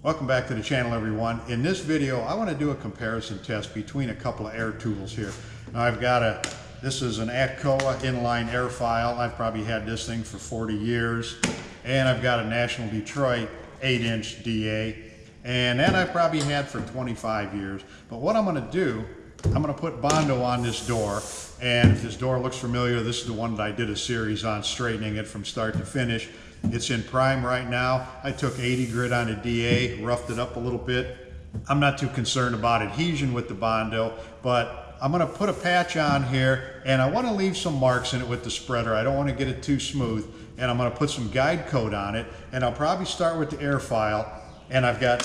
Welcome back to the channel, everyone. In this video, I want to do a comparison test between a couple of air tools here. Now I've got this is an Atcoa inline air file. I've probably had this thing for 40 years. And I've got a National Detroit 8-inch DA. And that I've probably had for 25 years. But what I'm going to do, I'm going to put bondo on this door. And if this door looks familiar, this is the one that I did a series on, straightening it from start to finish. It's in prime right now. I took 80 grit on a DA, roughed it up a little bit. I'm not too concerned about adhesion with the bondo, but I'm going to put a patch on here, and I want to leave some marks in it with the spreader. I don't want to get it too smooth, and I'm going to put some guide coat on it, and I'll probably start with the air file, and I've got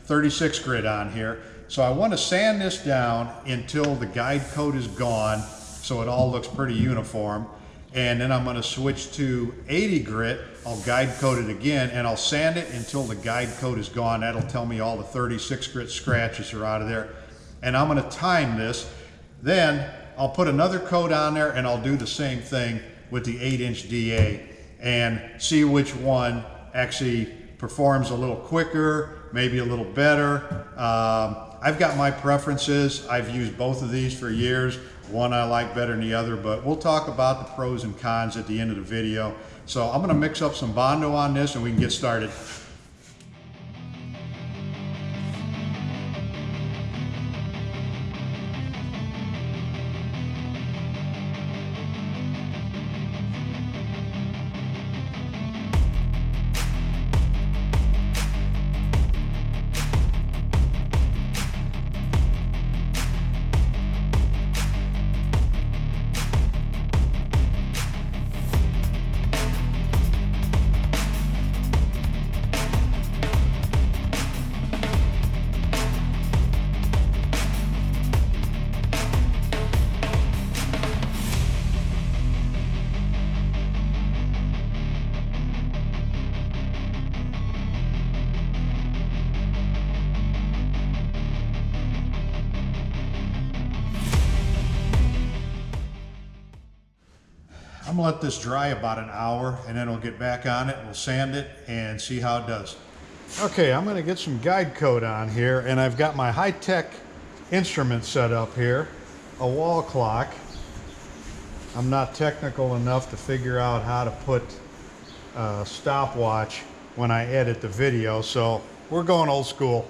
36 grit on here. So I want to sand this down until the guide coat is gone, so it all looks pretty uniform. And then I'm going to switch to 80 grit. I'll guide coat it again, and I'll sand it until the guide coat is gone. That'll tell me all the 36 grit scratches are out of there. And I'm going to time this. Then I'll put another coat on there, and I'll do the same thing with the 8-inch DA and see which one actually performs a little quicker, maybe a little better. I've got my preferences. I've used both of these for years. One I like better than the other, but we'll talk about the pros and cons at the end of the video. So I'm going to mix up some bondo on this and we can get started. I'm gonna let this dry about an hour, and then we'll get back on it, we'll sand it and see how it does. Okay, I'm gonna get some guide coat on here, and I've got my high-tech instrument set up here, a wall clock. I'm not technical enough to figure out how to put a stopwatch when I edit the video, so we're going old school.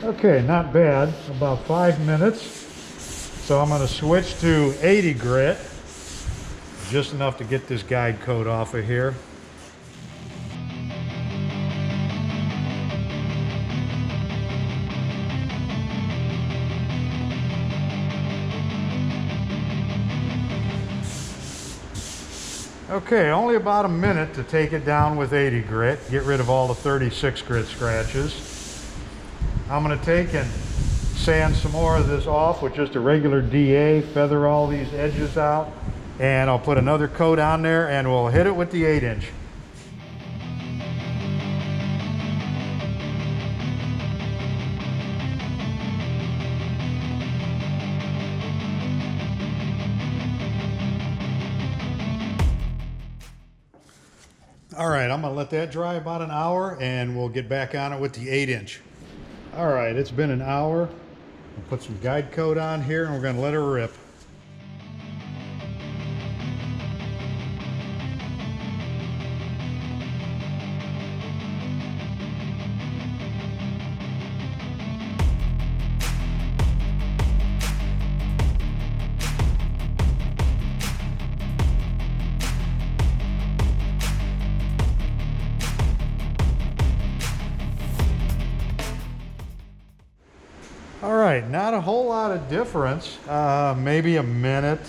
Okay, not bad, about 5 minutes. So I'm going to switch to 80 grit, just enough to get this guide coat off of here. Okay, only about a minute to take it down with 80 grit, get rid of all the 36 grit scratches. I'm going to take and sand some more of this off with just a regular DA, feather all these edges out, and I'll put another coat on there and we'll hit it with the 8-inch. All right, I'm going to let that dry about an hour and we'll get back on it with the 8-inch. All right, it's been an hour. I'll put some guide coat on here and we're going to let her rip. right, not a whole lot of difference, maybe a minute.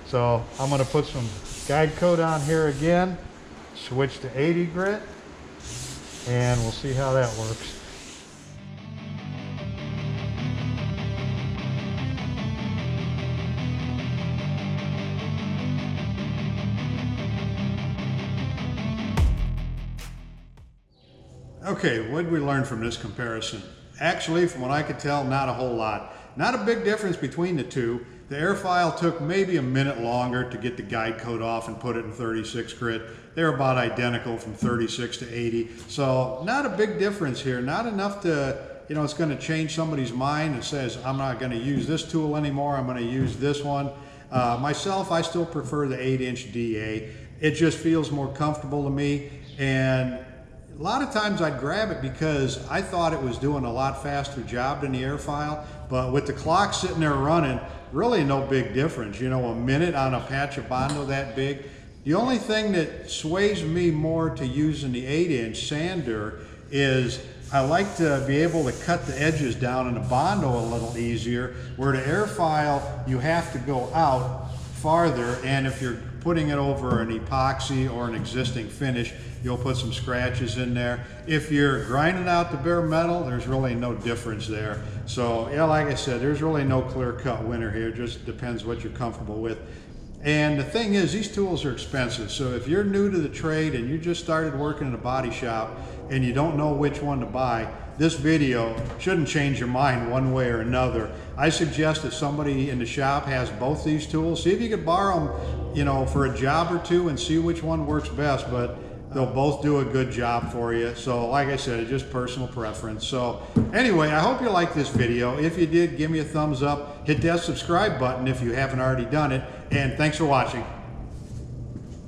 So I'm going to put some guide coat on here again, switch to 80 grit, and we'll see how that works. Okay, what did we learn from this comparison? Actually, from what I could tell, not a whole lot. Not a big difference between the two. The airfoil took maybe a minute longer to get the guide coat off and put it in 36 grit. They're about identical from 36 to 80. So not a big difference here. Not enough to, you know, it's going to change somebody's mind and says, I'm not going to use this tool anymore. I'm going to use this one. Myself, I still prefer the 8-inch DA. It just feels more comfortable to me. And a lot of times I'd grab it because I thought it was doing a lot faster job than the airfoil, but with the clock sitting there running, really no big difference. You know, a minute on a patch of bondo that big. The only thing that sways me more to using the 8-inch sander is I like to be able to cut the edges down in the bondo a little easier, where the airfoil you have to go out farther, and if you're putting it over an epoxy or an existing finish, you'll put some scratches in there. If you're grinding out the bare metal, there's really no difference there. So yeah, like I said, there's really no clear-cut winner here. It just depends what you're comfortable with. And the thing is, these tools are expensive. So if you're new to the trade and you just started working in a body shop and you don't know which one to buy, this video shouldn't change your mind one way or another. I suggest if somebody in the shop has both these tools, see if you could borrow them, you know, for a job or two and see which one works best. But they'll both do a good job for you. So like I said, it's just personal preference. So anyway, I hope you liked this video. If you did, give me a thumbs up. Hit that subscribe button if you haven't already done it. And thanks for watching.